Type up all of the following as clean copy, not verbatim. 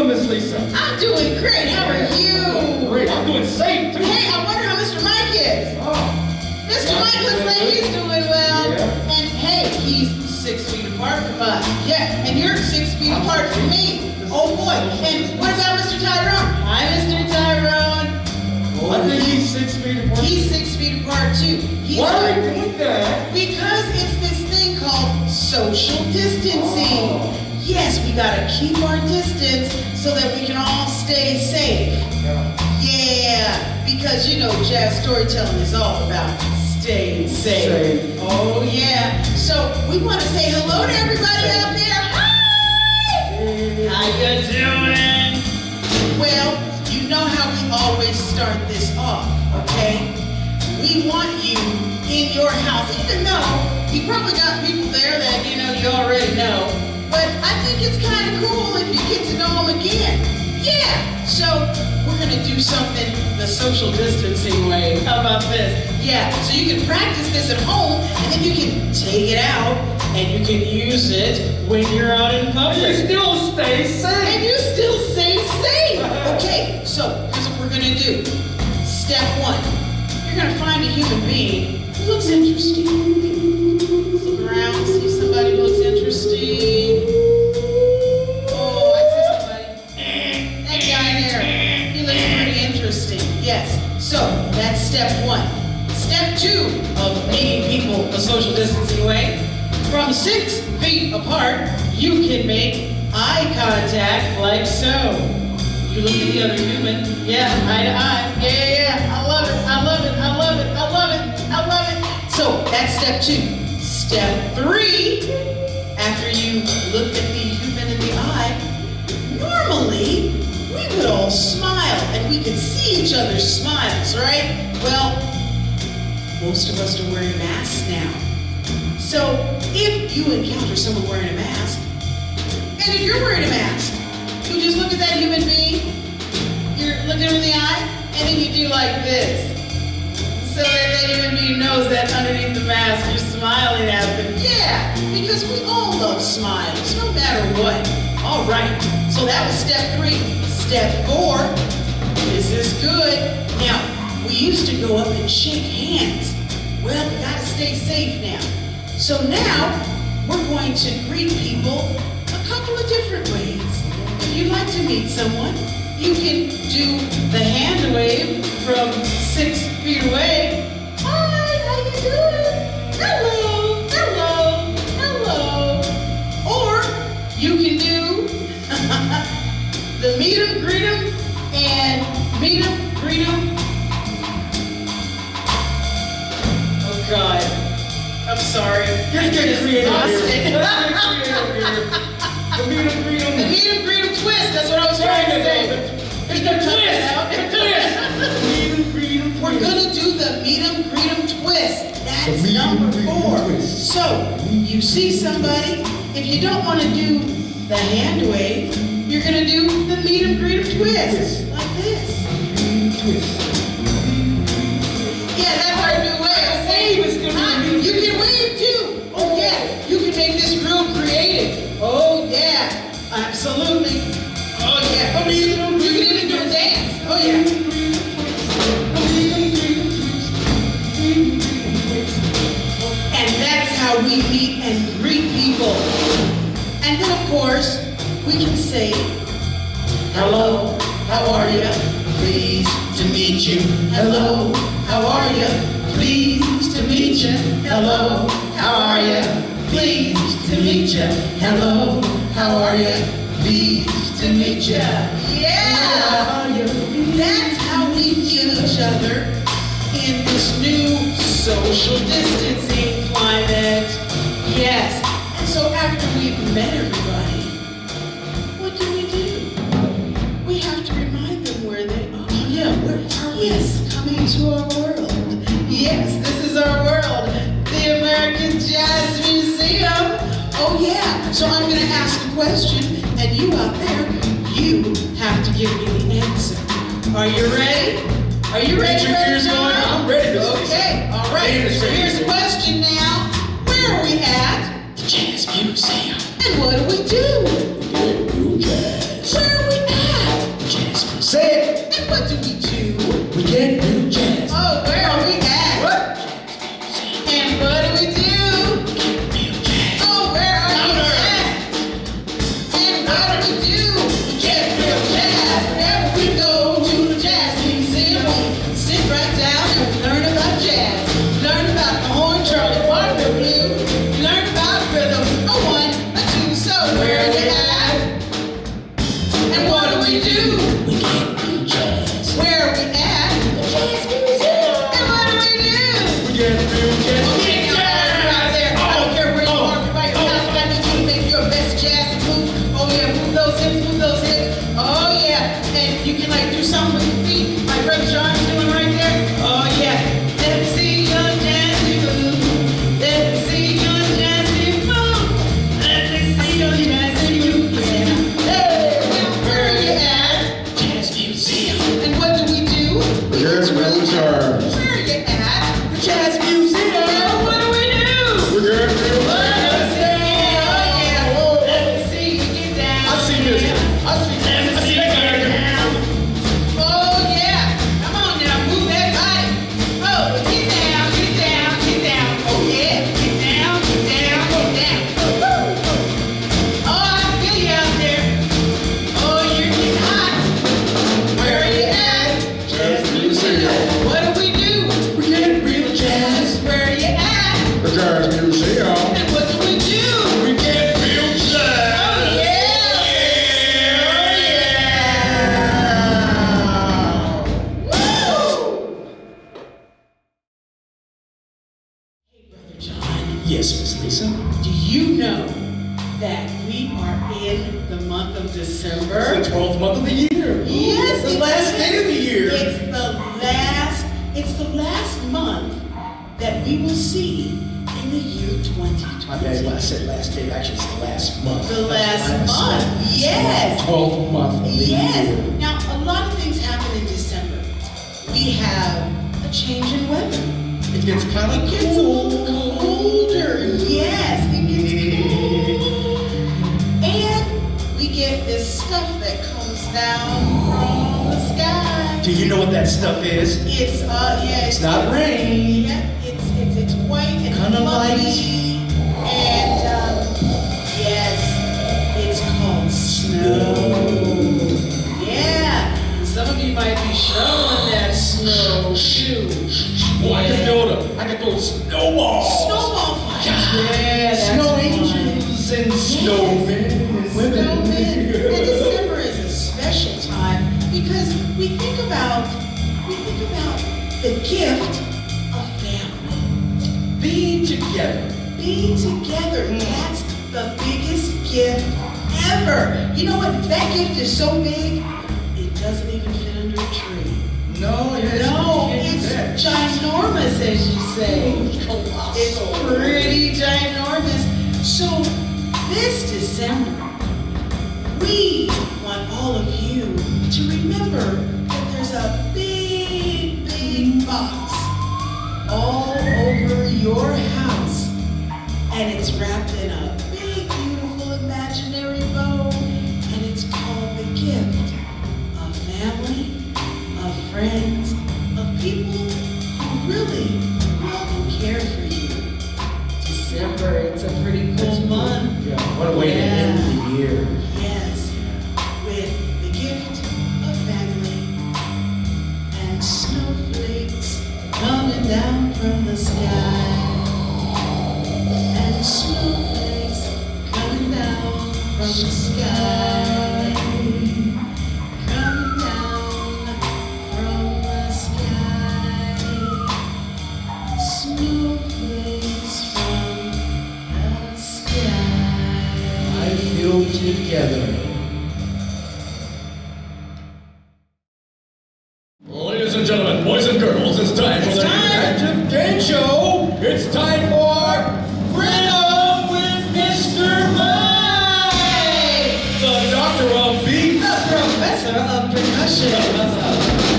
doing, Miss Lisa? I'm doing great. How are you? Great. I'm doing safe, too. Hey, I wonder how Mr. Mike is. Oh. Mr. Mike looks like he's doing well. Yeah. And hey, he's 6 feet apart from us. Yeah, and you're 6 feet apart from me. Oh boy. And what about Mr. Tyrone? Hi, Mr. Tyrone. I think he's 6 feet apart. He's 6 feet apart too. Why are we doing that? Because it's this thing called social distancing. Oh. Yes, we gotta keep our distance so that we can all stay safe. Yeah, because you know jazz storytelling is all about staying safe. Oh yeah. So we want to say hello to everybody out there. Hi! How you doing? Well, you know how we always start this off, okay? We want you in your house, even though you probably got people there that you already know. But I think it's kind of cool if you get to know them again. Yeah, so we're gonna do something the social distancing way. How about this? Yeah, so you can practice this at home, and then you can take it out, and you can use it when you're out in public. And you still stay safe. And you still stay safe. Okay, so here's what we're gonna do. Step 1, you're gonna find a human being who looks interesting. Look around, see somebody who looks interesting. Oh, I see somebody. That guy there, he looks pretty interesting. Yes, so that's step 1. Step 2 of meeting people the social distancing way. From 6 feet apart, you can make eye contact like so. You look at the other human. Yeah, eye to eye. Yeah. I love it. I love it. I love it. I love it. I love it. So that's step 2. Step 3, after you look at the human in the eye, normally we would all smile and we could see each other's smiles, right? Well, most of us are wearing masks now. So if you encounter someone wearing a mask, and if you're wearing a mask, you just look at that human being, you're looking them in the eye, and then you do like this. So that human being knows that underneath the mask you're smiling at them. Yeah, because we all love smiles, no matter what. All right, so that was step 3. Step 4, this is good. Now, we used to go up and shake hands. Well, we gotta stay safe now. So now, we're going to greet people a couple of different ways. If you'd like to meet someone, you can do the hand wave from 6 feet away. Hi, how you doing? Hello, hello, hello. Or you can do the meet 'em, greet 'em, and meet 'em, greet 'em. Oh God, I'm sorry. Just get creative lost here. it. The meet 'em, greet 'em. The meet 'em, greet 'em twist. That's what I was trying to say. It's the twist. The twist. Meet 'em, greet 'em. We're gonna do the meet 'em, greet 'em twist. That's The meet 'em, number greet 'em 4. twist. So you see somebody. If you don't want to do the hand wave, you're gonna do the meet 'em, greet 'em twist, like this. Twist. Yeah, that's our new way of saying Wave is gonna hi. be- You can wave too. Oh yeah, you can make this real creative. Oh yeah, absolutely. Oh yeah. Oh, you can even do a dance. Oh yeah. And that's how we meet and greet people. And then of course, we can say, hello, how are you? Pleased to meet you. Hello, how are you? Pleased to meet you. Hello, how are you? Pleased to meet you. Hello, how are you? Pleased to meet you. Yeah! That's how we meet each other in this new social distancing climate. Yes. And so after we've met everybody, what do? We have to remind them where they are. Yeah, where are we? Yes, coming to our world. Yes, this is our world. The American Jazz Museum. Oh yeah, so I'm gonna ask a question, and you out there, you have to give me the answer. Are you ready? Are you ready? Get your ears going. I'm ready to say Okay, all right. So here's the question now. Where are we at? The Jazz Museum. And what do we do? Jazz. Where are we at? Yes, Miss Lisa. Do you know that we are in the month of December? It's the 12th month of the year. Yes, It's the last day of the year. It's the last month that we will see in the year 2020. My bad, when I said last day, actually it's the last month. The last month, yes. 12th month of the year. Yes. Now, a lot of things happen in December. We have a change in weather. It gets kind of It gets a little colder. Yes, it gets cold. And we get this stuff that comes down from the sky. Do you know what that stuff is? It's It's not rain. Yeah, it's white and Kinda fluffy. And yes, it's called snow. Yeah, some of you might be shoveling that snow too. Oh, I can build snowballs. Snowball fight. Yeah, that's snow fun. angels and snowmen and women. Snowmen. And December is a special time because we think about the gift of family. Being together. Being together, that's the biggest gift ever. You know what? That gift is so big, it doesn't even fit under a tree. No, It's ginormous, as you say. It's pretty ginormous. So this December, we want all of you to remember that there's a big, big box all over your house, and it's wrapped in a big, beautiful, imaginary bow, and it's called the gift of family, of friends, of people who really love and care for you. December, it's a pretty cool month. Yeah, what a way to end the year. Yes, with the gift of family and snowflakes coming down from the sky. And snowflakes coming down from the sky. Coming down from the sky. Snowflakes from the sky. I feel together. Ladies and gentlemen, boys and girls, it's time for the interactive game show. It's time for Rhythm with Mr. Mike, the doctor of beats. The professor of percussion.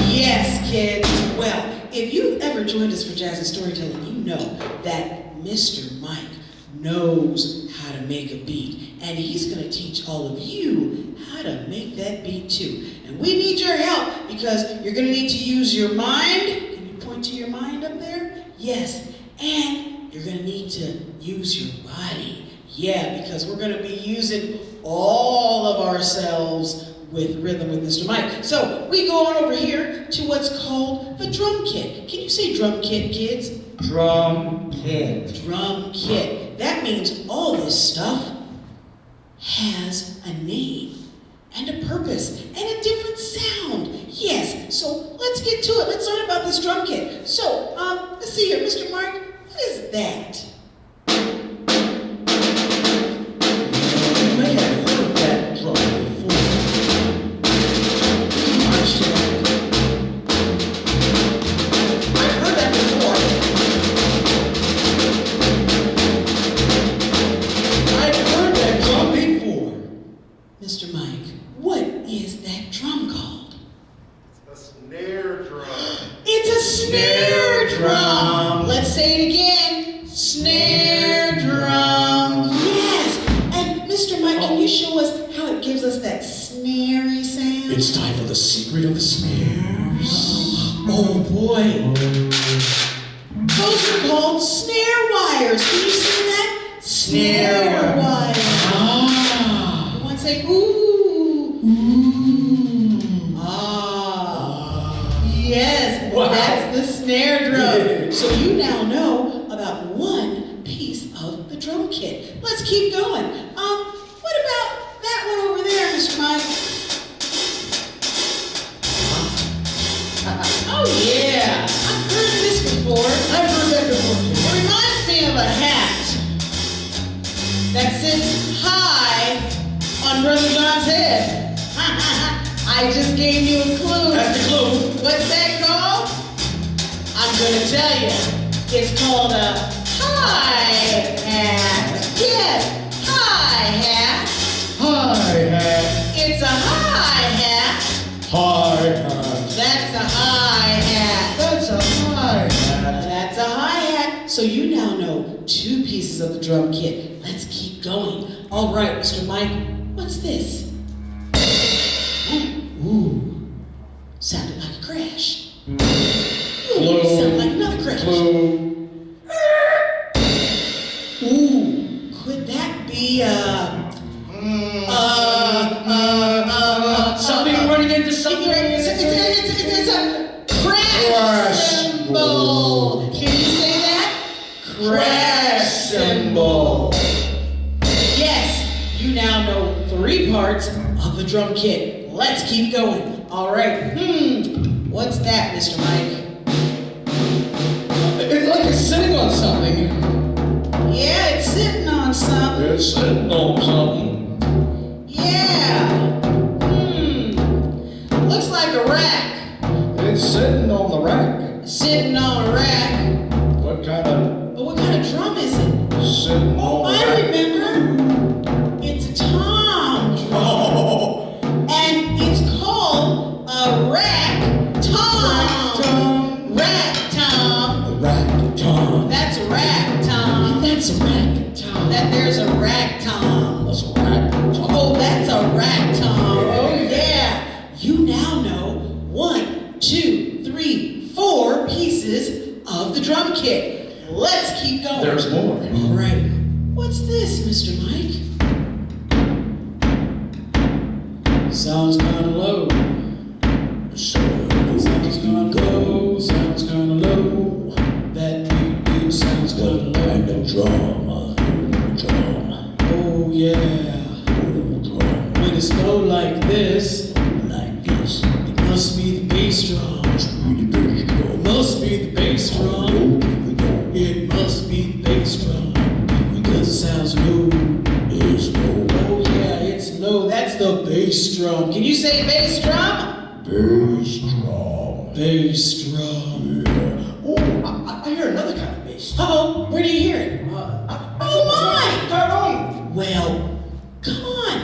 Yes, kids. Well, if you've ever joined us for jazz and storytelling, you know that Mr. Mike knows how to make a beat. And he's going to teach all of you how to make that beat too. And we need your help because you're going to need to use your mind. Can you point to your mind up there? Yes. And you're going to need to use your body. Yeah, because we're going to be using all of ourselves with Rhythm with Mr. Mike. So we go on over here to what's called the drum kit. Can you say drum kit, kids? Drum kit. Drum kit. That means all this stuff has a name and a purpose and a different sound. Yes, so let's get to it. Let's learn about this drum kit. So, let's see here, Mr. Mark, what is that? You may have heard that drum before. March to that. I've heard that before. I've heard that drum before. Mr. Mike, what is that drum called? A snare drum. It's a snare drum. Let's say it again. Snare drum. Yes. And Mr. Mike, can you show us how it gives us that snarey sound? It's time for the secret of the snares. Oh boy. Those are called snare wires. Can you see that? Snare wires. Ah. You want to say ooh? Ooh. Ah. Yes. Wow. That's the snare drum. Yeah. So you now know about one piece of the drum kit. Let's keep going. What about that one over there, Mr. Mike? Oh yeah. I've heard this before. I've heard that before. It reminds me of a hat. that sits high on Brother John's head. I just gave you a clue. That's the clue. What's that called? I'm gonna tell you. It's called a hi-hat. Yes, hi-hat. Hi-hat. It's a hi-hat. Hi-hat. That's a hi-hat. That's a hi-hat. That's a hi-hat. So you now know 2 pieces of the drum kit. Let's keep going. All right, Mr. Mike, what's this? Ooh. Sounded like a crash. Ooh, sounded like another crash. Clue. Ooh, could that be something running into something? It's a crash cymbal. Can you say that? Crash cymbal. Yes, you now know 3 parts of the drum kit. Let's keep going. All right. What's that, Mr. Mike? It's like it's sitting on something. Yeah, it's sitting on something. It's sitting on something. Yeah. Looks like a rack. It's sitting on the rack. Sitting on a rack. What kind of But what kind of drum is it? sitting Oh, on the I rack? remember. It's a tom drum. Oh. And it's called a rack tom. Rack tom. A rack tom. That's a rack tom. That's a rack tom. That there's a rack tom. That's a rack tom. Oh, that's a rack tom. Oh, yeah. You now know 1, 2, 3, 4 pieces of the drum kit. Let's keep going. There's more. All right. What's this, Mr. Mike? Sounds kinda low. Sounds kinda low. Sounds kinda low. That beat sounds kinda low. And the drum. Oh yeah. When it's low like this, it must be the bass drum. It must be the bass drum. It must be the bass drum. Because it sounds low. Oh yeah, it's low. That's the bass drum. Can you say bass drum? Bass drum. Oh, I hear another kind of bass. Oh, where do you hear it? Oh my! Tyrone. Well, come on.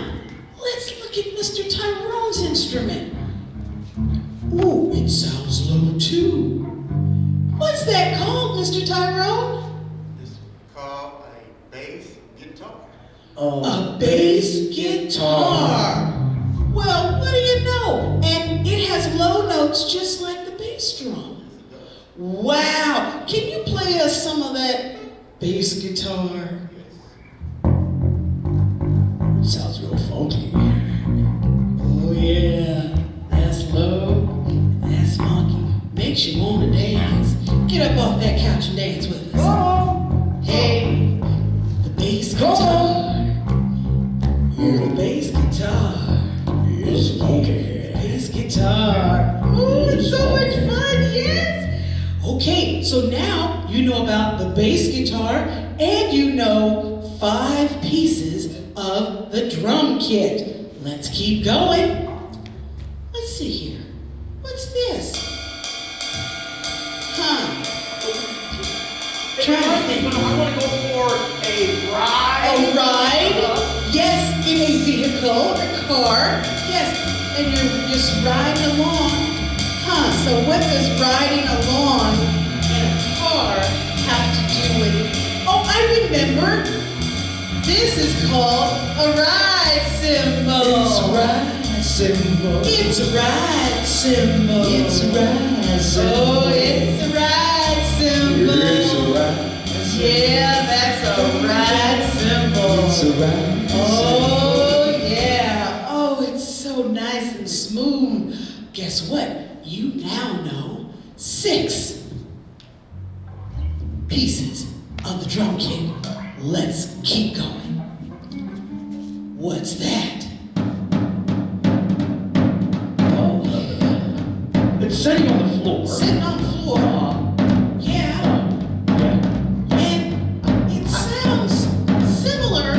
Let's look at Mr. Tyrone's instrument. Ooh, it sounds low too. What's that called, Mr. Tyrone? It's called a bass guitar. A bass guitar. Well, what do you know? And it has low notes just like the bass drum. Wow. Can you play us some of that bass guitar? Sounds real funky. Oh yeah, that's low, that's funky. Makes you wanna dance. Get up off that couch and dance with us. Hey, the bass guitar. The bass guitar. It's funky. Bass guitar. Oh, it's so much fun, yes. Okay, so now you know about the bass guitar and you know 5 pieces of the drum kit. Let's keep going. Let's see here. What's this? Try to think. I want to go for a ride. A ride? Yes, in a vehicle, a car. Yes, and you're just riding along. So what does riding along in a car have to do with? Oh, I remember. This is called a ride cymbal. It's a ride cymbal. It's a ride cymbal. It's a ride cymbal. Oh, it's a ride cymbal. It's a ride. Yeah, that's a ride cymbal. It's a ride. Oh, yeah. Oh, it's so nice and smooth. Guess what? You now know 6 pieces of the drum kit. Let's keep going. What's that? Oh, it's sitting on the floor. Sitting on the floor. Yeah. Yeah. And it sounds similar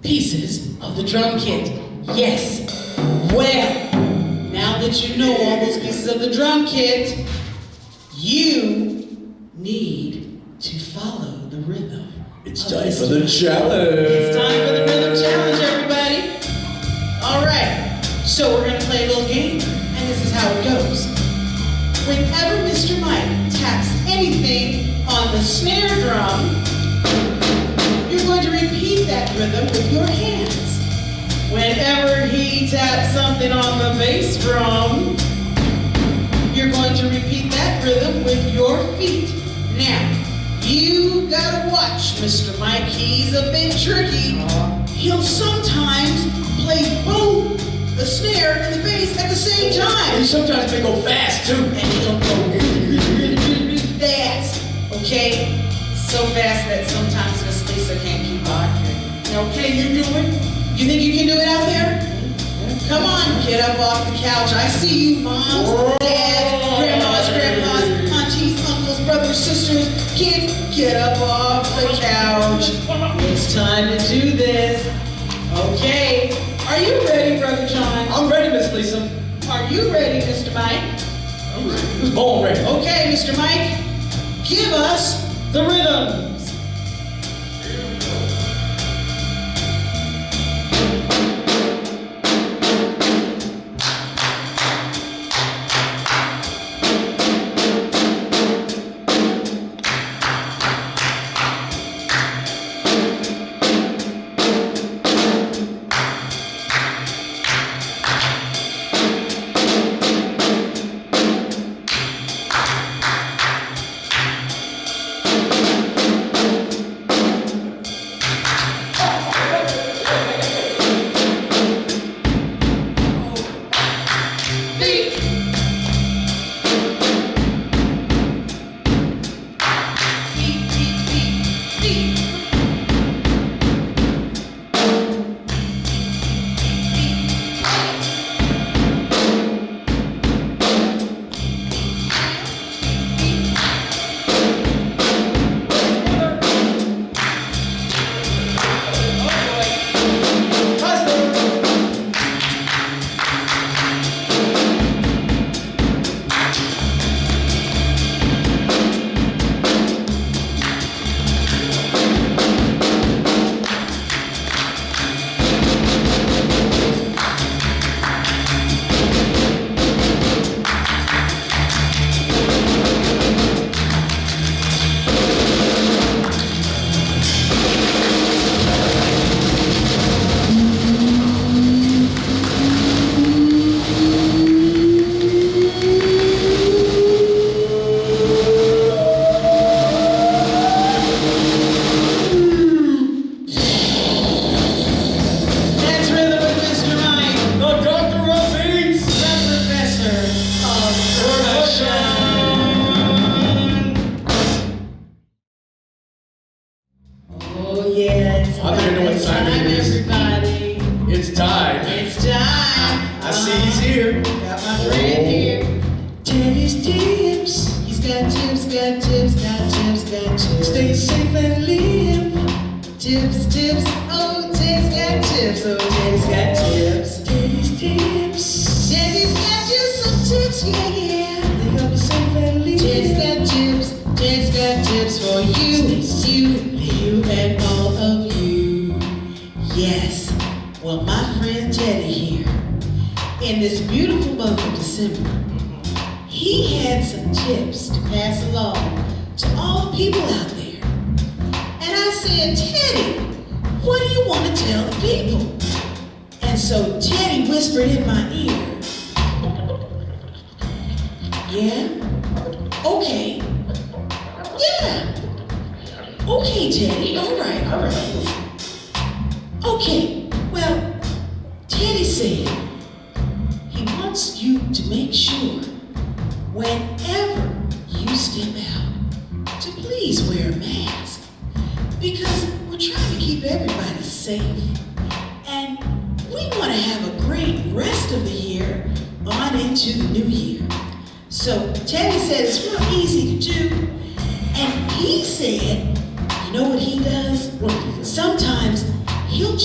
pieces of the drum kit. Yes. Well, now that you know all those pieces of the drum kit, you need to follow the rhythm. It's time for the challenge. It's time for the rhythm challenge, everybody. All right, so we're gonna play a little game, and this is how it goes. Whenever Mr. Mike taps anything on the snare drum, you're going to repeat that rhythm with your hands. Whenever he taps something on the bass drum, you're going to repeat that rhythm with your feet. Now, you gotta watch Mr. Mike. He's a bit tricky. He'll sometimes play both the snare and the bass at the same time. And sometimes they go fast too. And he'll go really, really, really, really fast. Okay? So fast that sometimes Miss Lisa can't keep up. Now, can you do it? You think you can do it out there? Come on, get up off the couch. I see you, moms, dads, grandmas, grandpas, aunties, uncles, brothers, sisters, kids. Get up off the couch. It's time to do this. Okay. Are you ready, Brother John? I'm ready, Miss Lisa. Are you ready, Mr. Mike? I'm ready. Who's born ready? Okay, Mr. Mike, give us the rhythms.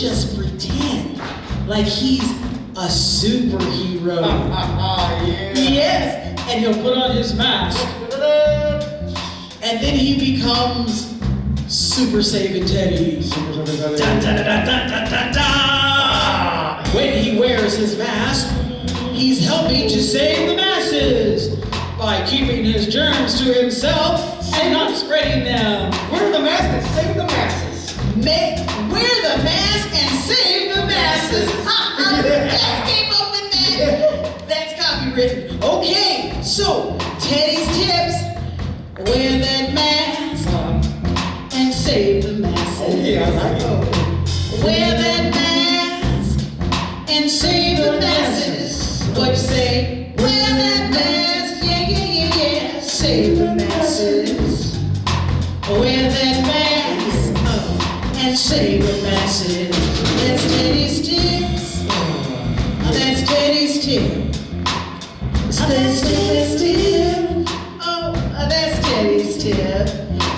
just pretend like he's a superhero. Yeah. Yes, and he'll put on his mask, and then he becomes Super Saving Teddy. Dun, dun, dun, dun, dun, dun, dun. When he wears his mask, he's helping to save the masses by keeping his germs to himself and not spreading them. Wear the mask and save the masses. Wear the mask and save the masses. Just came up with that. That's copywritten. Okay, so Teddy's tips. Wear that mask and save the masses. Oh, yeah, I like it. Wear that mask and save the masses. What you say? Wear that mask, yeah, yeah, yeah, yeah. Save the masses. Wear that mask and save the masses. That's Teddy's tips. That's Teddy's tip. That's Teddy's tip. Oh, that's Teddy's tip.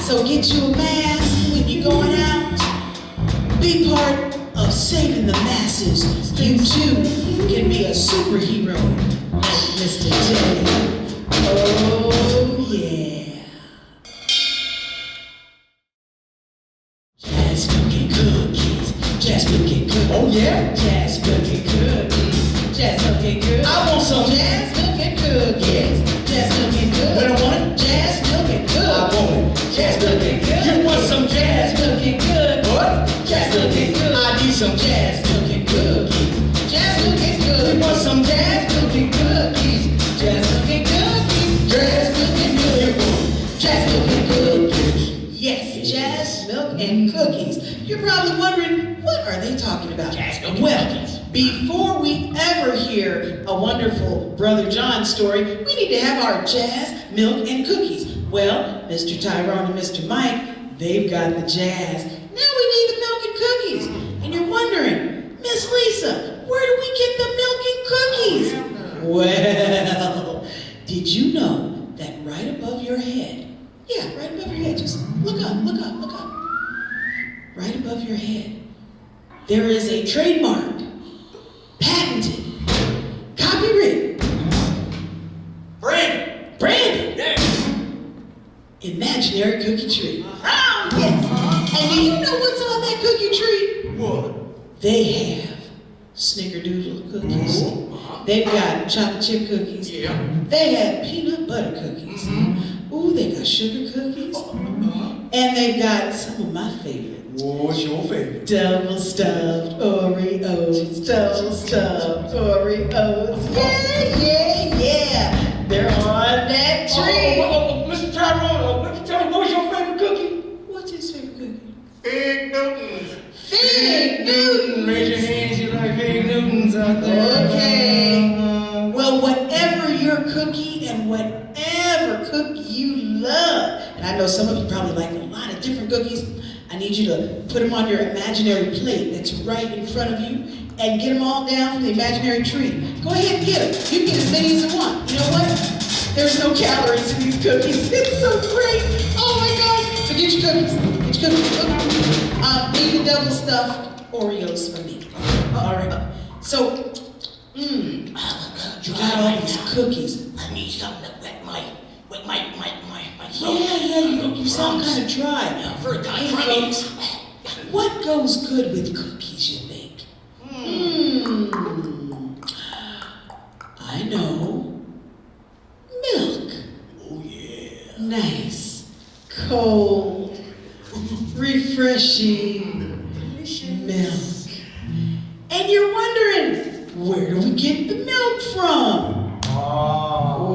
So get you a mask when you're going out. Be part of saving the masses. You too can be a superhero like Mr. Teddy. Oh yeah. Jazz cookie cookies. Jazz cookie cookies. Oh, yeah? Jazz cookie cookies. Jazz cookie cookies. I want some jazz cookie cookies. Jazz cookie cookies. What I want? Jazz cookie cookies. I want it. Jazz cookie cookies. You want some jazz cookie cookies? What? Jazz cookie cookies. I need some jazz cookie cookies. Jazz cookie You cookies. want some Jazz cookie cookies. Jazz cookie cookies. Jazz cookie cookies. Jazz cookie cookies. Yes, jazz, milk, and cookies. You're probably wondering, what are they talking about? Jazz, milk, and well, cookies. before we ever hear a wonderful Brother John story, we need to have our jazz, milk, and cookies. Well, Mr. Tyrone and Mr. Mike, they've got the jazz. Now we need the milk and cookies. And you're wondering, Miss Lisa, where do we get the milk and cookies? Well, did you know that right above your head, yeah, right above your head, just look up, look up, look up. Right above your head, there is a trademark, patented, copyrighted, branded, imaginary cookie tree. Oh, yes. And do you know what's on that cookie tree? What? They have snickerdoodle cookies. They've got chocolate chip cookies. Yeah. They have peanut butter cookies. Ooh, they got sugar cookies. And they've got some of my favorite. What's your favorite? Double stuffed Oreos. Double stuffed Oreos. Yeah, yeah, yeah. They're on that tree. Mr. Tyrone, tell me, what was your favorite cookie? What's his favorite cookie? Big Newtons. Fig Newtons. Raise your hands, you like Big Newtons out there. Okay. Well, whatever your cookie and whatever cookie you love, and I know some of you probably like a lot of different cookies, I need you to put them on your imaginary plate that's right in front of you and get them all down from the imaginary tree. Go ahead and get them. You can get as many as you want. You know what? There's no calories in these cookies. It's so great. Oh my gosh. So get your cookies. Get your cookies. Need the double stuffed Oreos for me. All right. So, you got all these cookies. I need something to wet my Yeah, you sound kind of dry. very Hey, folks, what goes good with cookies, you think? I know. Milk. Oh yeah. Nice, cold, refreshing milk. And you're wondering, where do we get the milk from?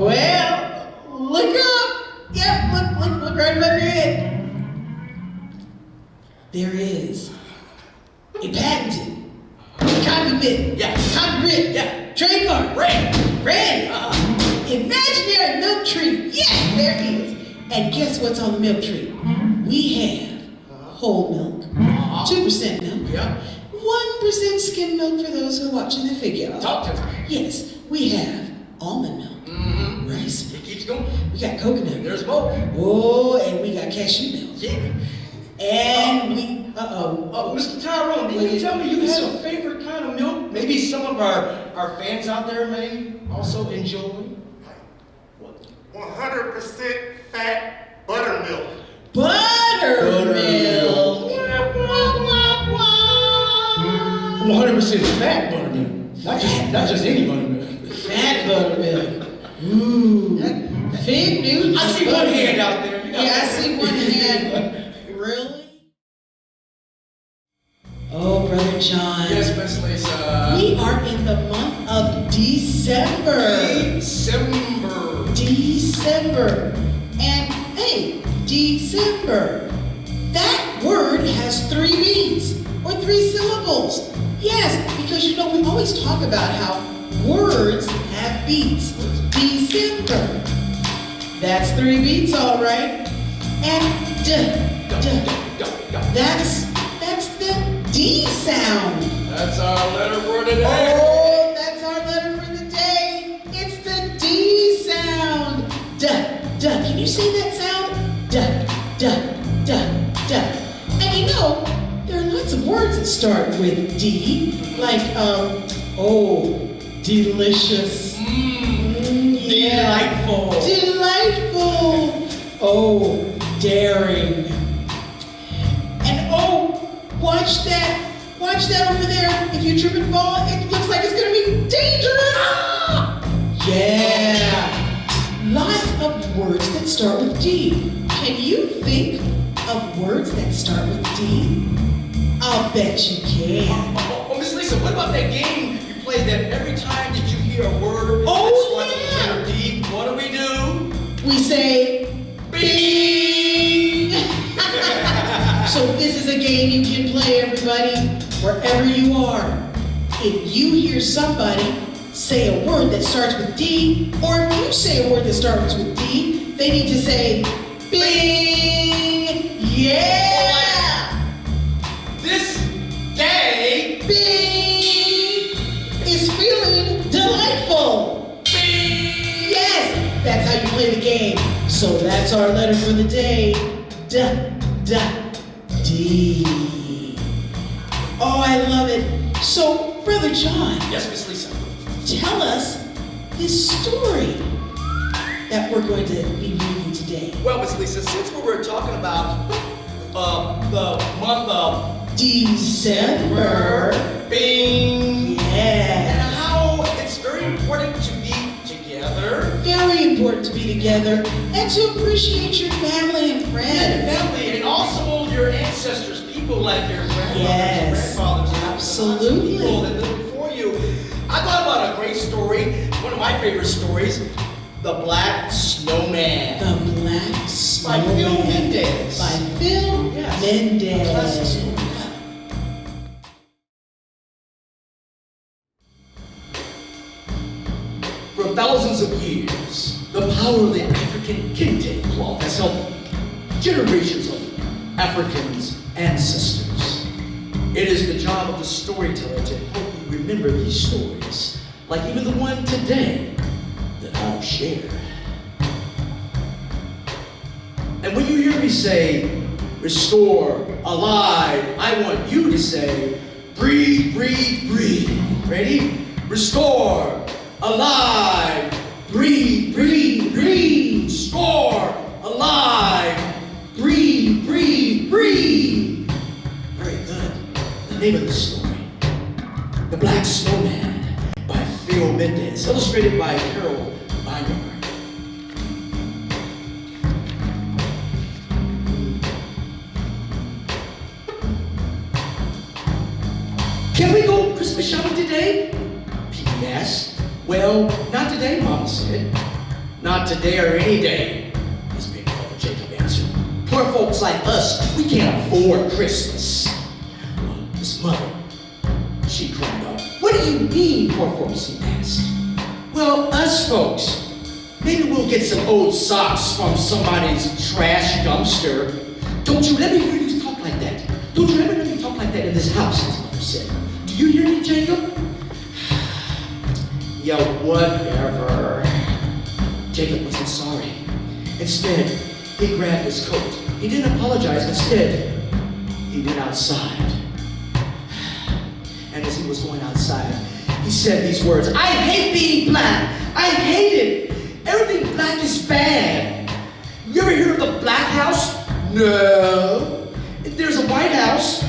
Well, look up. Yep, look right above your head. There is a patented, copyrighted, trademark, brand, imaginary milk tree. Yes, there is. And guess what's on the milk tree? We have whole milk, 2% milk, Yeah. 1% skim milk for those who are watching the figure. Talk to me. Yes, we have almond milk, rice milk. It keeps going. We got coconut milk. There's more. Oh, and we got cashew milk. Yeah. And we, Uh-oh. Mr. Tyrone, didn't you tell me you had a favorite kind of milk? Maybe some of our fans out there may also enjoy. 100% fat buttermilk. Buttermilk. 100% fat buttermilk. Not just any buttermilk. Fat buttermilk. Ooh. Fig Newtons. I see one hand out there. Yeah, I see one hand. Really? Oh, Brother John. Yes, Miss Lisa. We are in the month of December. December. And hey, December. That word has 3 beats or 3 syllables. Yes, because you know we always talk about how words have beats. December. That's 3 beats, all right. And that's the D sound. That's our letter for today. Oh, that's our letter for the day. It's the D sound. Duh. Can you say that sound? Duh. And you know, there are lots of words that start with D, like delicious. Delightful. Delightful. Oh, daring. And watch that over there. If you trip and fall, it looks like it's gonna be dangerous. Yeah. Lots of words that start with D. Can you think of words that start with D? I'll bet you can. Oh, Miss Lisa, what about that game you played that every time that you hear a word Oh, that starts with the letter D, what do? We say, Bing! so this is a game you can play, everybody, wherever you are. If you hear somebody say a word that starts with D, or if you say a word that starts with D, they need to say, Bing! Yeah! This day, Bing! Is feeling delightful. Bing! Yes, that's how you play the game. So that's our letter for the day. D. Oh, I love it. So, Brother John, Yes, Miss Lisa. tell us this story that we're going to be reading today. Well, Miss Lisa, since we were talking about the month of December. Bing, and Yeah. how it's very important to be together, Very important to be together and to appreciate your family and and friends. family, and also your ancestors, people like your grandmothers Yes, and grandfathers, and absolutely. lots of people that lived before you. I thought about a great story, one of my favorite stories, The Black Snowman. The Black By Snowman. Phil Mendez. By Phil Yes. Mendez. Classic story. For thousands of years, the power of the African kente cloth has helped generations of Africans' ancestors. It is the job of the storyteller to help you remember these stories, like even the one today that I'll share. And when you hear me say, restore, alive, I want you to say, breathe, breathe, breathe. Ready? Restore, alive, breathe, breathe, breathe. Restore, alive, breathe, breathe, breathe. Very good. The name of the story, The Black Snowman by Phil Mendez, illustrated by Carol Bynard. Can we go Christmas shopping today? Pete asked. Well, not today, Mama said. Not today or any day, his big brother Jacob answered. Poor folks like us, we can't afford Christmas. His mother, she cried out. What do you mean, poor folks, he asked. Well, us folks. Maybe we'll get some old socks from somebody's trash dumpster. Don't you let me hear you talk like that. Don't you ever let me talk like that in this house, his mother said. Do you hear me, Jacob? Yeah, whatever. Jacob wasn't sorry. Instead, he grabbed his coat. He didn't apologize. Instead, he Pee-wee went outside. And as he was going outside, he said these words, I hate being black. I hate it. Everything black is bad. You ever hear of the Black House? No. There's a White House.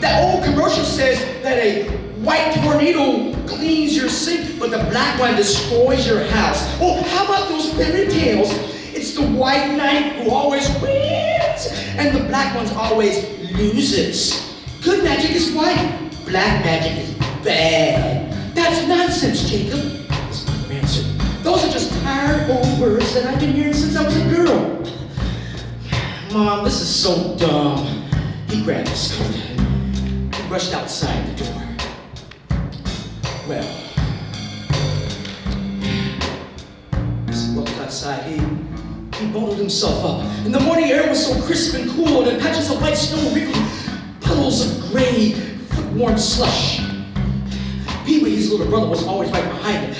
That old commercial says that a white tornado cleans your sink, but the black one destroys your house. Oh, how about those fairy tales? It's the white knight who always wins, and the black one always loses. Good magic is white. Black magic is bad. That's nonsense, Jacob. His mother answered. Those are just tired old words that I've been hearing since I was a girl. Mom, this is so dumb. He grabbed his coat and he rushed outside the door. Well, as he walked outside, he bundled himself up. And the morning air was so crisp and cool, and patches of white snow wriggled puddles of gray, foot-worn slush. Pee-wee, his little brother, was always right behind him.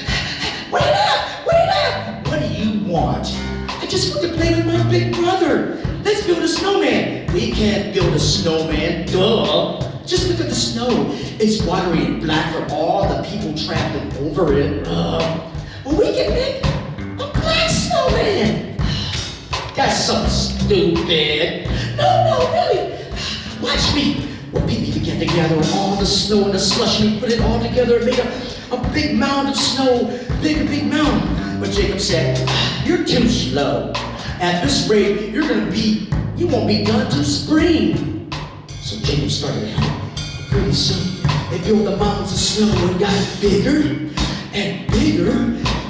Wait up! Wait up! What do you want? I just want to play with my big brother. Let's build a snowman. We can't build a snowman, duh. Just look at the snow. It's watery and black for all the people trampling over it. Well, we can make a black snowman. That's so stupid. No, really. Watch me. Well, Pee-wee began to gather all the snow and the slush, and he put it all together and made a big mound of snow. Big mound. But Jacob said, you're too slow. At this rate, you won't be done till spring. So Jacob started out. Pretty soon, they built the mountains of snow and got bigger and bigger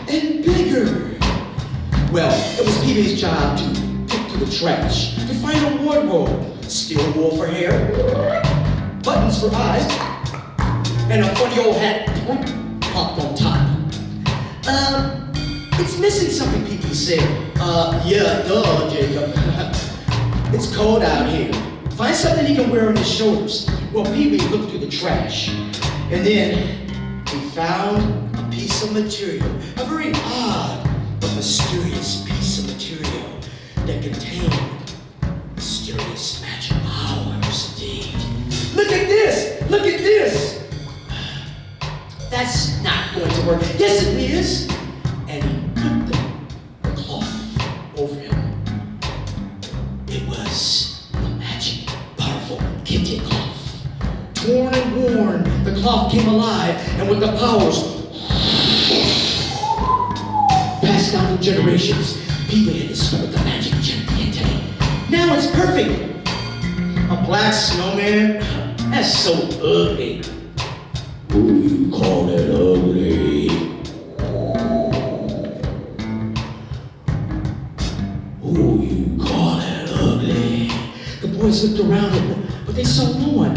and bigger. Well, it was Pee-wee's job to pick through the trash, to find a wardrobe, steel wool for hair, buttons for eyes, and a funny old hat popped on top. It's missing something, Pee-wee said. Yeah, duh, Jacob. It's cold out here. Find something he can wear on his shoulders. Well, Pee-wee looked through the trash, and then he found a piece of material, a very odd but mysterious piece of material that contained mysterious magic powers indeed. Look at this! Look at this! That's not going to work. Yes, it is. And he put the cloth over him. It was a magic, powerful kente cloth. Torn and worn, the cloth came alive, and with the powers passed down to generations, Pee-wee had discovered the magic kente. Now it's perfect. A black snowman? That's so ugly. Who you call it ugly? Who you call it ugly? The boys looked around, but they saw no one.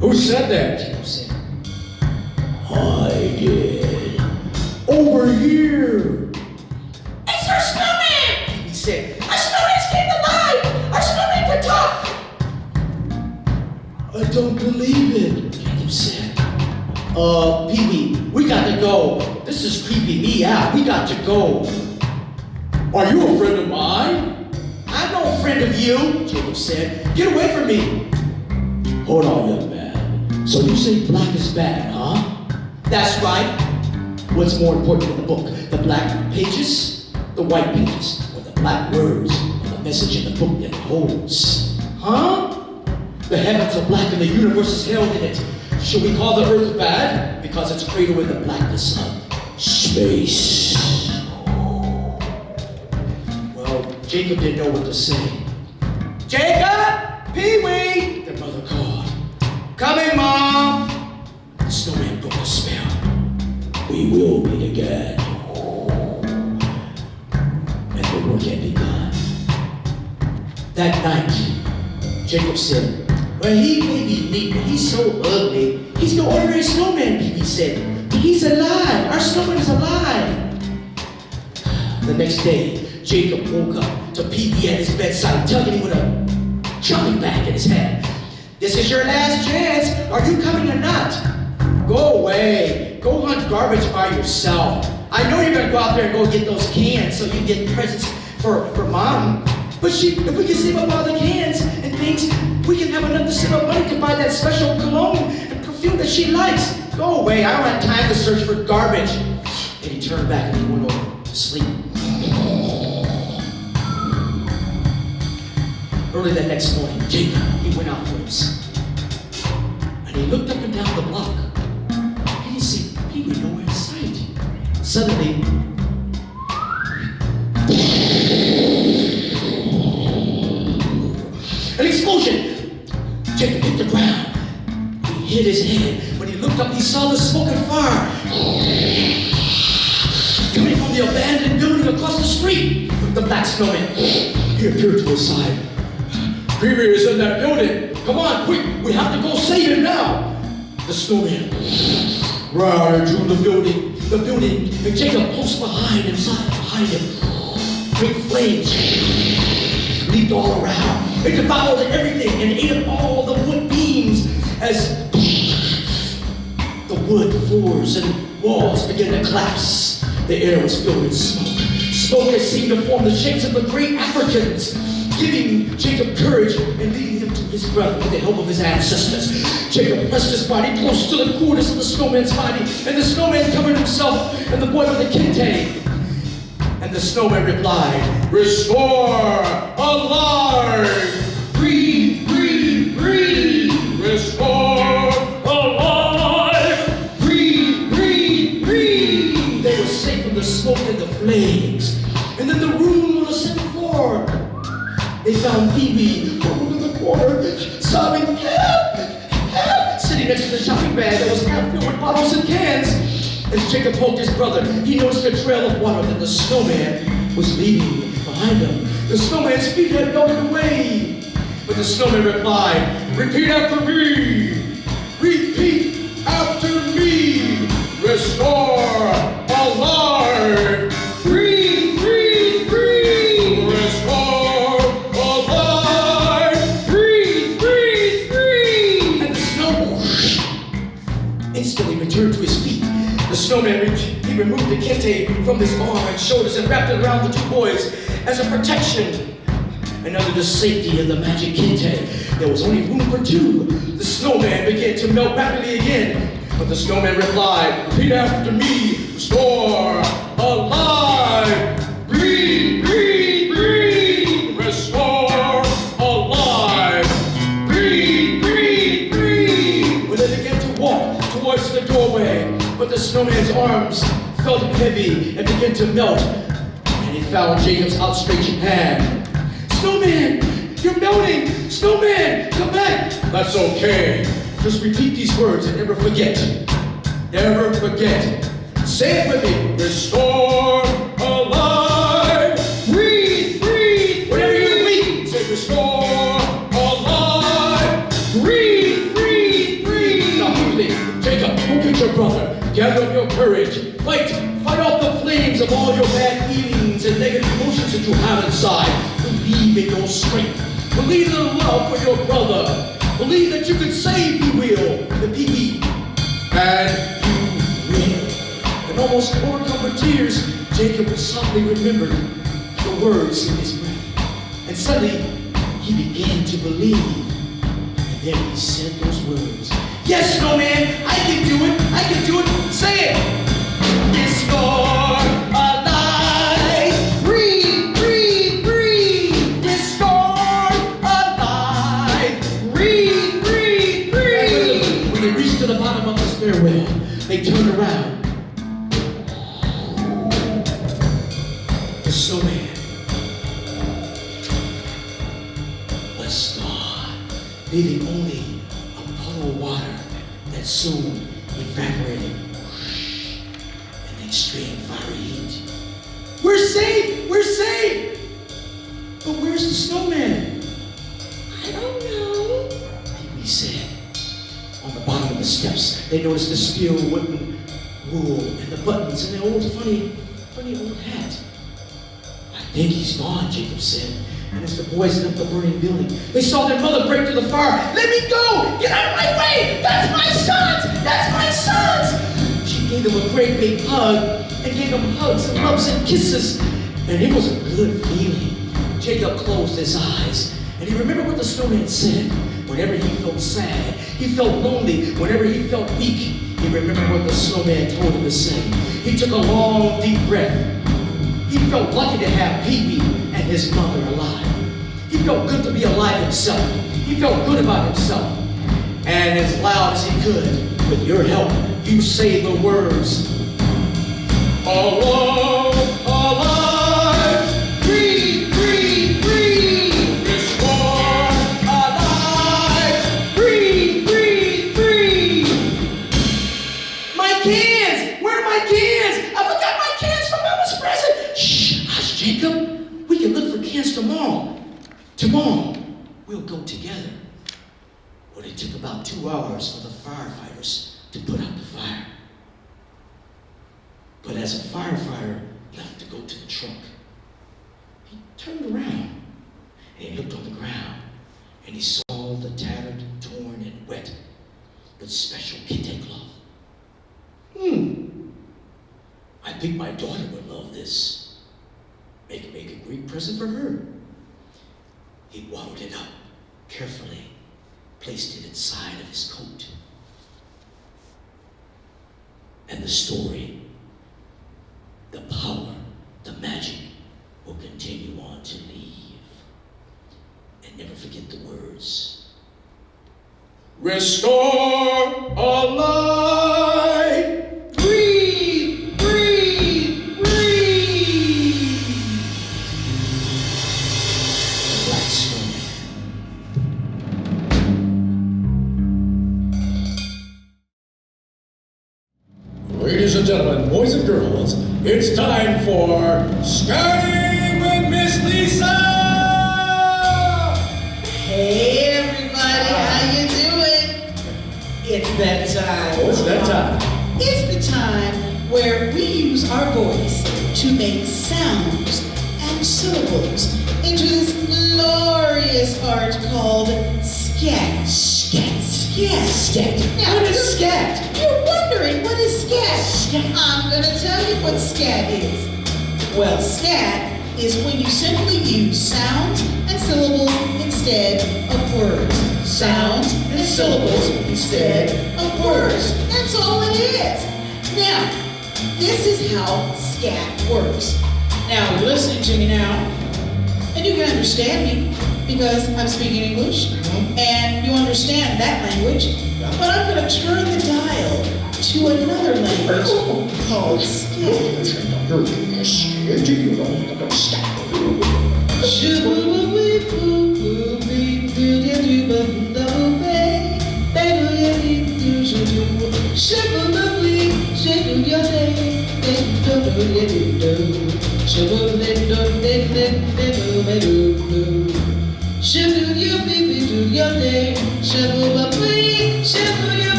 Who said that? Jacob said, I did. Over here. It's our snowman! He said, our snowman's came alive! Our snowman can talk! I don't believe it, Jacob said. Pee-wee, we got to go. This is creeping me out. We got to go. Are you a friend of mine? I'm no friend of you, Jacob said. Get away from me. Hold on, young man. So you say black is bad, huh? That's right. What's more important in the book? The black pages, the white pages, or the black words, or the message in the book that holds? Huh? The heavens are black and the universe is held in it. Should we call the earth bad? Because it's cradled in the blackness of space. Well, Jacob didn't know what to say. Jacob! Pee-wee! Their mother called. Coming, Mom! The snowman broke the spell. We will meet again. And the work had begun. That night, Jacob said, well, he may be neat, but he's so ugly. He's no ordinary snowman, Pee-wee said. He's alive. Our snowman is alive. The next day, Jacob woke up to Pee-wee at his bedside, tugging him with a trolley bag in his hand. This is your last chance. Are you coming or not? Go away. Go hunt garbage by yourself. I know you're going to go out there and go get those cans so you can get presents for Mom. But if we can save up all the cans and savings, we can have enough to save up money to buy that special cologne and perfume that she likes. Go away, I don't have time to search for garbage. And he turned back and he went over to sleep. Early that next morning, Jacob, he went outwards. And he looked up and down the block. He didn't see Pee-wee nowhere in sight. Suddenly, an explosion! Jacob hit the ground. He hit his head. When he looked up, he saw the smoke and fire coming from the abandoned building across the street. The black snowman, he appeared to his side. Pee-wee is in that building. Come on, quick, we have to go save him now. The snowman ran into the building, and Jacob close behind him. Great flames leaped all around. It devoured everything and ate up all the wood beams as the wood floors and walls began to collapse. The air was filled with smoke. Smoke that seemed to form the shapes of the great Africans, giving Jacob courage and leading him to his brother with the help of his ancestors. Jacob pressed his body close to the corners of the snowman's body, and the snowman covered himself and the boy with the kente. And the snowman replied, "Restore, alive, breathe, breathe, breathe, restore, alive, breathe, breathe, breathe." They were safe from the smoke and the flames. And then the room on the second floor, they found Pee-wee over in the corner, sobbing, "Help, help," sitting next to the shopping bag that was half filled with bottles and cans. As Jacob poked his brother, he noticed a trail of water that the snowman was leaving behind him. The snowman's feet had melted away. But the snowman replied, "Repeat after me. Repeat after me. Restore, alive, breathe, breathe, breathe. Restore, alive, breathe, breathe, breathe." And the snowman instantly returned to his feet. The snowman, he removed the kente from his arm and shoulders and wrapped it around the two boys as a protection. And under the safety of the magic kente, there was only room for two. The snowman began to melt rapidly again. But the snowman replied, "Repeat after me. Restore, alive, breathe, breathe, breathe. Restore, alive, breathe, breathe, breathe." When they began to walk towards the doorway, but the snowman's arms felt heavy and began to melt, and he found Jacob's outstretched hand. "Snowman, you're melting! Snowman, come back!" "That's okay. Just repeat these words and never forget. Never forget. Say it with me. Restore, alive, breathe, breathe. Whatever you read, say restore, alive, breathe, breathe, breathe." Now quickly, Jacob, go get your brother. Gather up your courage. Fight off the flames of all your bad feelings and negative emotions that you have inside. Believe in your strength. Believe in the love for your brother. Believe that you can save the Pee-wee. And you will. And almost overcome with tears, Jacob softly remembered the words in his breath. And suddenly, he began to believe. And then he said those words. "Yes, snowman, I can do it. I can do it. Say it. Restore, alive, breathe, breathe, breathe. Restore, alive, breathe, breathe, breathe." When they reached to the bottom of the stairwell, they turned around. The snowman was gone, leaving only a puddle of water that soon evaporated in the extreme fiery heat. "We're safe! We're safe! But where's the snowman?" "I don't know," Pee-wee said. On the bottom of the steps, they noticed the steel wooden rule and the buttons and the old funny old hat. "I think he's gone," Jacob said. And as the boys left the burning building, they saw their mother break through the fire. "Let me go! Get out of my way! That's my sons! That's my sons!" She gave them a great big hug and gave them hugs and loves and kisses. And it was a good feeling. Jacob closed his eyes and he remembered what the snowman said. Whenever he felt sad, he felt lonely. Whenever he felt weak, he remembered what the snowman told him to say. He took a long, deep breath. He felt lucky to have Pee-wee and his mother alive. He felt good to be alive himself. He felt good about himself. And as loud as he could, with your help, you say the words, "Alone, alive, breathe, breathe, breathe, restore, alive, breathe, breathe, breathe." My cans! Where are my cans? I forgot my cans from Mama's present. Shh, hush, Jacob. We can look for cans tomorrow. Tomorrow, we'll go together. Well, it took about 2 hours for the firefighters to put out the fire. But as a firefighter left to go to the truck, he turned around and he looked on the ground and he saw the tattered, torn, and wet, but special kente cloth. I think my daughter would love this. Make a great present for her. He wadded it up carefully, placed it inside of his coat. And the story, the power, the magic will continue on to leave. And never forget the words. Restore, alive, breathe, breathe, breathe. The Black Snowman. Ladies and gentlemen, boys and girls, it's time for Starting with Miss Lisa! Hey everybody, how you doing? It's that time. Oh, it's that time. It's the time where we use our voice to make sounds and syllables into this glorious art called scat. Scat. Scat. Scat. Now, What is scat? You're wondering, what is scat? I'm gonna tell you what scat is. Well, scat is when you simply use sounds and syllables instead of words. Sounds and syllables instead of words. That's all it is. Now, this is how scat works. Now, listen to me now, and you can understand me because I'm speaking English, and you understand that language. But I'm going to turn the dial to another language called scat.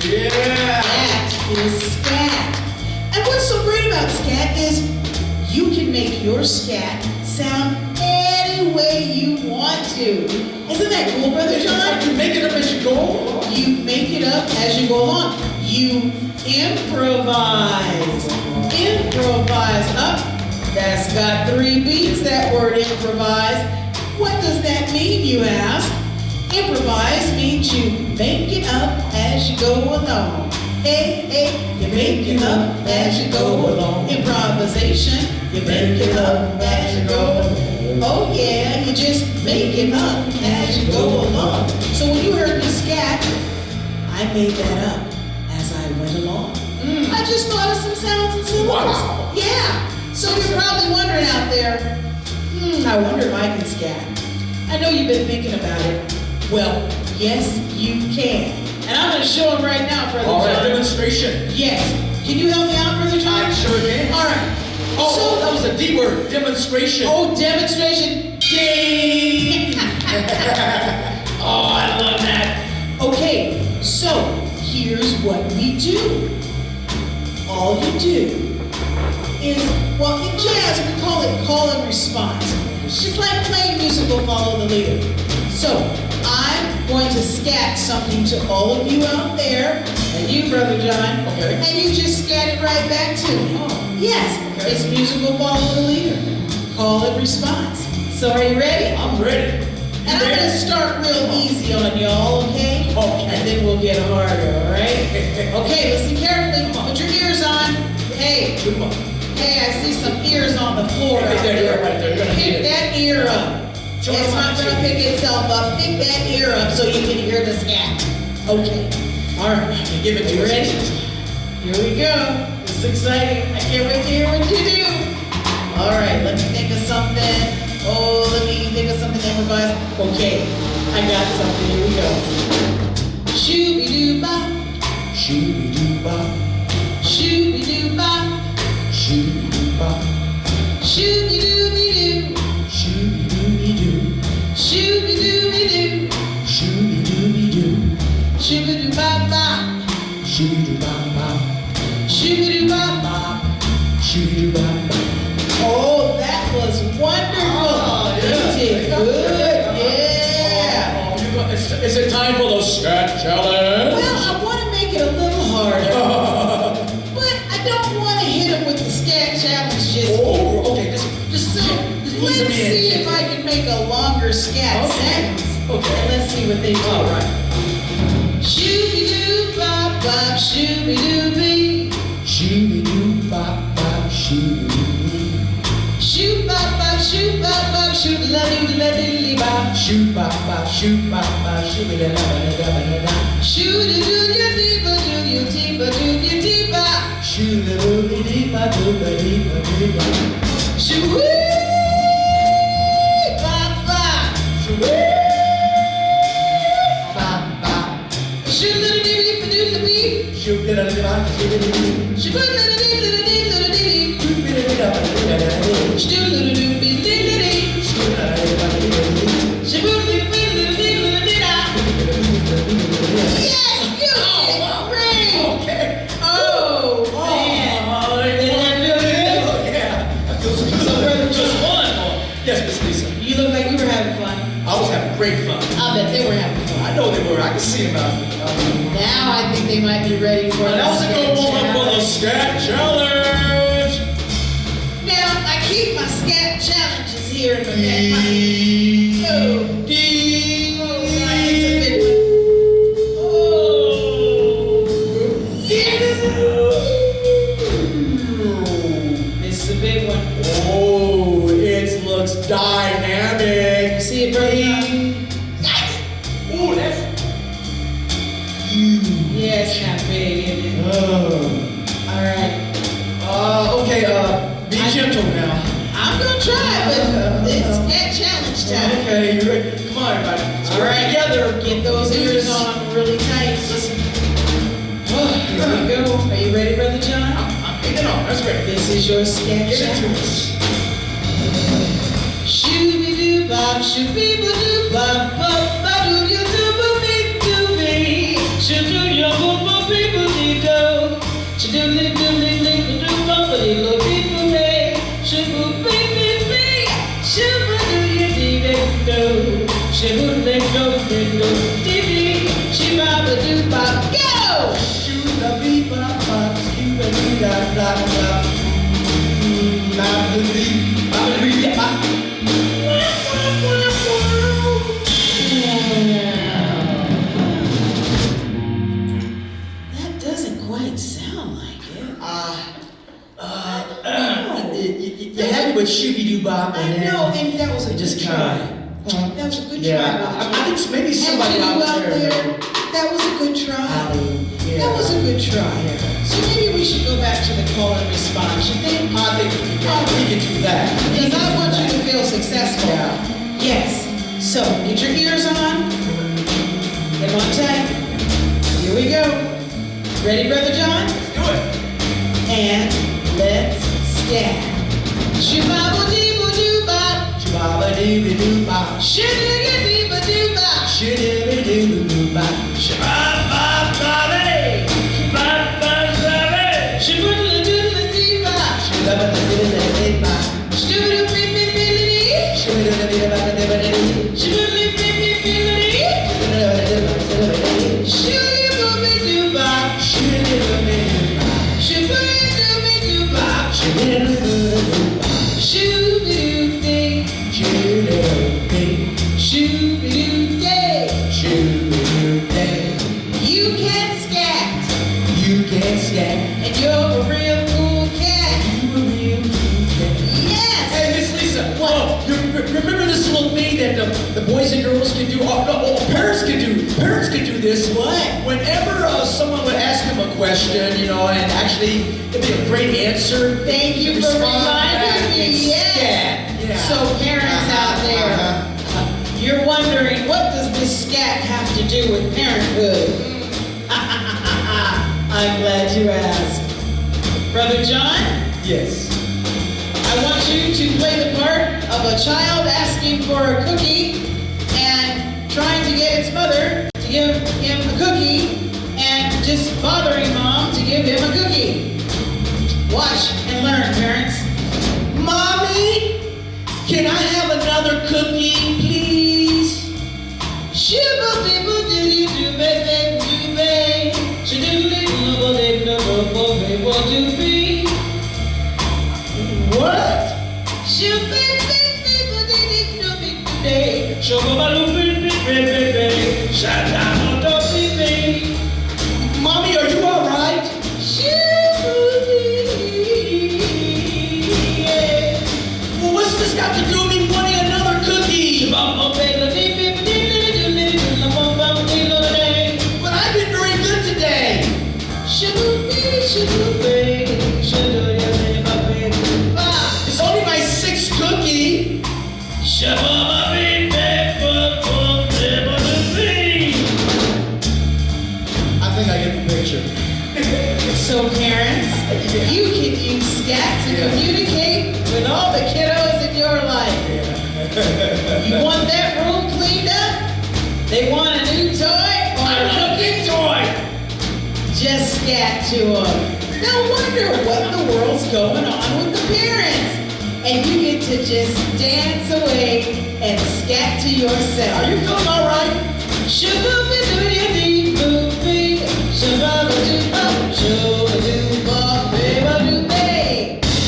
Yeah! That is scat. And what's so great about scat is you can make your scat sound any way you want to. Isn't that cool, Brother John? You make it up as you go. You make it up as you go along. You improvise. Improvise. That's got 3 beats, that word improvise. What does that mean, you ask? Improvise means you make it up as you go along. Hey, hey, you make it up as you go along. Improvisation, you make it up as you go along. Oh yeah, you just make it up as you go along. So when you heard me scat, I made that up as I went along. I just thought of some sounds and syllables. Wow. Yeah. So you're probably wondering out there, I wonder if I can scat. I know you've been thinking about it. Well, yes, you can. And I'm going to show them right now, Brother All right, John. demonstration. Yes. Can you help me out, Brother John? I sure can. All right. Oh, that was a D word, demonstration. Oh, demonstration. Ding! Oh, I love that. Okay, so here's what we do. All you do is, well, in jazz we call it call and response. It's just like playing musical follow the leader. So I'm going to scat something to all of you out there, and you, Brother John. Okay. And you just scat it right back to me. Oh. Yes, Okay. it's musical follow the leader. Call and response. So are you ready? I'm ready. And I'm gonna start real easy on y'all, okay? Okay. And then we'll get harder, all right? Okay, listen carefully. Put your ears on. Hey, Come on. hey, I see some ears on the floor Pick out that ear there. up right there. You're gonna Pick need it. that ear up. Show It's them not how to gonna do it. pick itself up. Pick that ear up so you can hear the scat. Okay. All right. Give it to You us. ready? Here we go. This is exciting. I can't wait to hear what you do. All right, let me think of something. Oh, let me think of something that provides. Okay, I got something. Here we go. Shooby-doo-bop, Shooby-doo-bop, shooby-doo-bop, shooby-doo-bop, shooby-dooby-doo, shooby-dooby-doo, shooby-dooby-doo, shooby-dooby-doo, shooby-doo-bop-bop, shooby-doo-bop-bop, shooby-doo-bop-bop. shooby-doo-bop-bop. Oh, that was wonderful. Oh, yeah. You did good. Yeah. Is it time for the scat challenge? Well, I want to make it a little harder, but I don't want to hit him with the scat challenge just Oh, okay. Just So let's ease me in. see if I can make a longer scat Okay. sentence. Okay. And let's see what they do. All right. Shooby-doo, bop, bop, shooby-dooby. Shooby-doo-bop-bop, shooby-doo-bop. Shoot, bop, bop, shoot, bop, bop, shoot, la-doo-la-doo-lee-bop. Shoot-bop-bop, shoot-bop-bop, shooby-da-da-da-da-da-da. Shoot-a-doo-ya-dee-ba-doo-ya-dee-ba-doo-ya-dee-bop. Shoo-la-doo-dee-ba-doo-ba-dee-ba-doo-ba. Shoo-wee, bop, bop. Shoo-bop-bop. Shoot-a-doo-dee-ba-doo-la-bee. Shoot-da-da-da-da, shoo-da-dee-dee. Shoo-a-doo-la-dee-la-dee-la-dee-la-dee. Shoot-da-da-da-da-da-da-da. Shoo-a-doo-doo-doo-dee-la-dee. Shoot-da-da-da-da-da-da-da. Shoo-a-doo-doo-dee-la-dee-la. Yes, you did great. Okay. Oh, man. Did that feel good? Oh, yeah. I feel so good. Just fun. Yes, Miss Lisa. You look like you were having fun. I was having great fun. I bet they were having fun. I know they were. I can see them out. Now I think they might be ready for the Now to scat go warm up for the challenge. scat challenge. Now I keep my scat challenges here in my back pocket. Oh, Ding. oh, it's a big one. Oh, yes. This is a big one. Oh, it looks dynamic. You see it, brother? Oh, that's. Yeah, it's not big, is it? All right. Okay, be gentle now. I'm gonna try, but it's scat challenge time. Okay, you ready? Come on, everybody. Let's All work right, together. Get those ears on really tight. Here we go. Are you ready, Brother John? I'm hanging on. That's right. This is your scat Give it to challenge. us. Shooby-doo-bop, shooby-doo-bop, bop-ba-doo-ya-doo-ba-dee-doo-bee. Shoo-doo-ya-boo-ba-bee-boo-dee-doo. Shoo-doo-doo-doo-doo-doo-bop-a-dee-lo-dee-boo-dee. Shoo-boo-bee-bee-bee. Shoo-ba-doo-ya-dee-dee-doo. Shoo-boo-dee-doo-dee-doo-dee-dee. Shoo-ba-ba-doo-bop. Go! Shoo-da-bee-bop-bop, skoo-ba-dee-da-da-da. Ba-ba-dee-ba-ba-dee-ba. That doesn't quite sound like it. You had me with Shooby-Doo-Bop I and then know, and that was a it just good kinda- try. That was a good Yeah, try. I think maybe somebody and you out there. that was a good try. Yeah. That was a good try. Yeah. So maybe we should go back to the call and response. You think? I think we can do that. Because I want you to feel successful. Yeah. Yes. So get your ears on. Get them on tight. Here we go. Ready, Brother John? Let's do it. And let's scat. Shoo-ba-ba-dee-ba-doo-bop. Shoo-ba-ba-dee-ba-doo-bop. Shoo-doo-ya-dee-ba-doo-bop. Shoo-doo-ba-doo-ba-doo-bop. Shoo-ba-ba-ba-dee. Shoo-ba-ba-ba-dee. Shoo-ba-doo-la-doo-la-dee-bop. Shoo-ba-ba-dee-ba-dee-bop. Shoo-doo-bee-bee-bee-dee. Shoo-ba-doo-ba-dee-ba-dee-ba-dee. Shoo-doo-bee-bee-bee-dee. Shoo-ba-ba-dee-ba-dee-ba-dee. Shoo-be-doo-day, shoo-be-doo-day. You can scat, and you're a real cool cat. Yes. Hey, Miss Lisa, what? You remember this little thing that the boys and girls can do? Oh, no, parents can do. Parents can do this. What? Whenever someone would ask them a question, you know, and actually it'd be a great answer. Thank you for respond back reminding me. and Yes. scat. Yeah. So parents out there, you're wondering, what does this scat have to do with parenthood? I'm glad you asked. Brother John, Yes. I want you to play the part of a child asking for a cookie and trying to get its mother to give him a cookie and just bothering mom to give him a cookie. Watch and learn, parents. Mommy, can I have another cookie, please? What? Mommy, are you all right? Well, what's this got to do with me wanting another cookie? But I've been very good today. It's only my sixth cookie. I think I get the picture. So parents, you can use scat to communicate with all the kiddos in your life. You want that room cleaned up? They want a new toy or A cookie toy. just scat to them. No wonder what the world's going on with the parents. And you get to just dance away and scat to yourself. Are you feeling all right?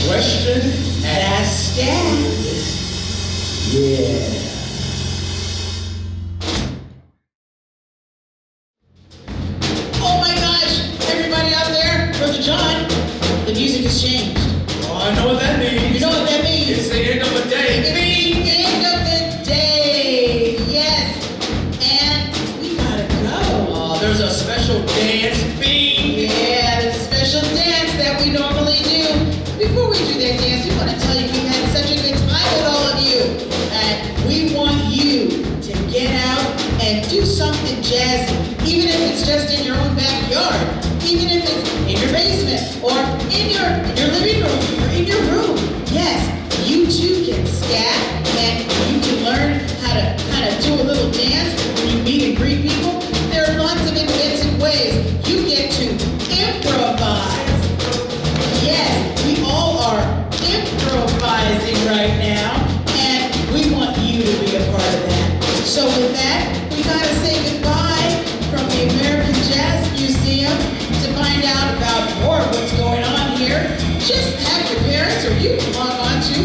Question That's scat. Yeah. Oh my gosh, everybody out there, Brother John, the music has changed. Oh, I know what that means. You know what that means? It's the end of a day. It's the end of the day. Yes. And we gotta go. Oh, there's a special dance. Bing. Yeah, there's a special dance that we normally do. Before we do that dance, we want to tell you we've had such a good time with all of you. And we want you to get out and do something jazzy. Even if it's just in your own backyard. Even if it's in your basement or in your living room or in your room. Yes, you too can scat and you can learn how to kind of do a little dance when you meet and greet people. There are lots of inventive ways you get to improvise. Yes, we all are improvising right now and we want you to be a part of that. So with that, we gotta say goodbye from the American Jazz Museum. To find out about more of what's going on here, just have your parents or you can log on to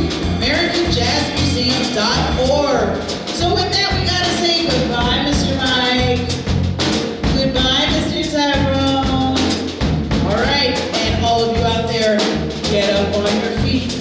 AmericanJazzMuseum.org. So with that, we gotta say goodbye, Mr. Mike. Goodbye, Mr. Tyrone. All right, and all of you out there, get up on your feet.